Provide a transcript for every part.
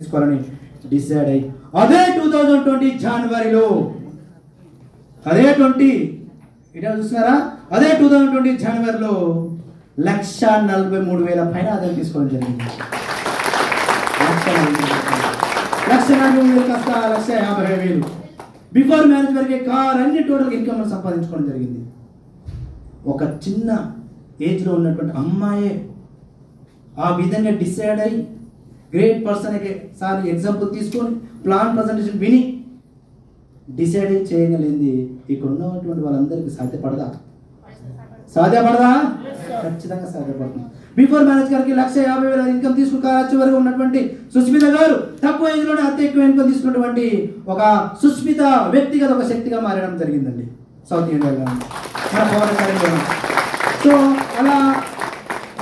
తీసుకోవాలని డిసైడ్ అయ్యి అదే 2020 జనవరిలో అదే 20 ఇటా చూస్తున్నారా అదే 2020 జనవరిలో 1,43,000 పైన ఆదాయం తీసుకోవడం జరిగింది. 1,43,000 కాస్త 1,50,000 బిఫోర్ మ్యారేజ్ వరకే కార్ అన్ని టోటల్ ఇన్కమ్ సంపాదించుకోవడం జరిగింది. ఒక చిన్న ఏజ్లో ఉన్నటువంటి అమ్మాయే ఆ విధంగా డిసైడ్ అయ్యి గ్రేట్ పర్సన్ సార్ ఎగ్జాంపుల్ తీసుకొని ప్లాన్ ప్రజెంటేషన్ విని డిసైడ్ చేయగలిగింది ఇక్కడ ఉన్నటువంటి వాళ్ళందరికీ సాధ్యపడదా? ఖచ్చితంగా సాధ్యపడుతుంది. బిఫోర్ మ్యారేజ్ గారికి 1,50,000 ఇన్కమ్ తీసుకుని వరకు ఉన్నటువంటి సుస్మిత గారు తక్కువ ఏజ్లోనే అతి ఎక్కువ ఇన్కమ్ తీసుకున్నటువంటి ఒక సుస్మిత వ్యక్తిగత ఒక శక్తిగా మారడం జరిగిందండి సౌత్ ఇండియాలో మన పవన్ కళ్యాణ్. సో అలా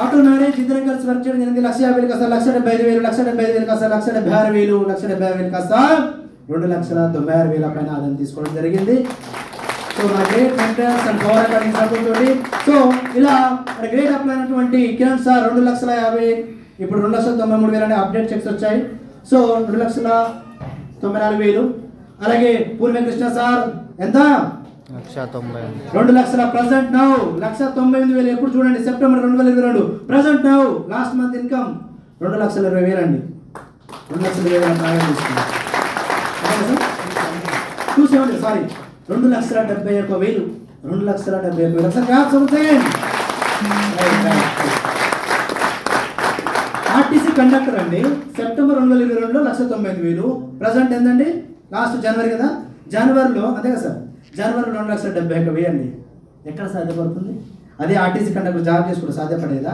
ఆఫ్టర్ మ్యారేజ్ ఇద్దరం కలిసి వర్క్ చేయడం జరిగింది. 1,50,000 కాస్త 1,75,000, 1,75,000 కాస్త 1,76,000, 1,76,000 కాస్త 2,96,000 పైన ఆదాయం తీసుకోవడం జరిగింది. సో మన great mentors and power academic support తోటి సో ఇలా మన గ్రేట్ అప్లై అయినటువంటి కిరణ్ సార్ 2,50,000 ఇప్పుడు 2,93,000 అనే అప్డేట్ చెక్స్ వచ్చాయి. సో 2,94,000 అలాగే పూర్ణకృష్ణ సార్ ఎంత 2,00,000 ప్రజెంట్ నౌ 1,98,000 ఎప్పుడు చూడండి September 2022 present now last month income 2,20,000 అండి. 2,20,000 270 సారీ 2,71,000 2,71,000 ఆర్టీసీ కండక్టర్ అండి సెప్టెంబర్ 2022లో 1,95,000 ప్రజెంట్ ఏందండి లాస్ట్ జనవరి కదా జనవరిలో అంతే కదా సార్ జనవరి 2,71,000 అండి. ఎక్కడ సాధ్యపడుతుంది? అదే ఆర్టీసీ కండక్టర్ జాబ్ చేసుకుంటే సాధ్యపడేదా?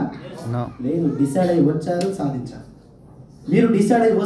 లేదు. డిసైడ్ అయ్యి వచ్చారు సాధించారు. మీరు డిసైడ్ అయ్యి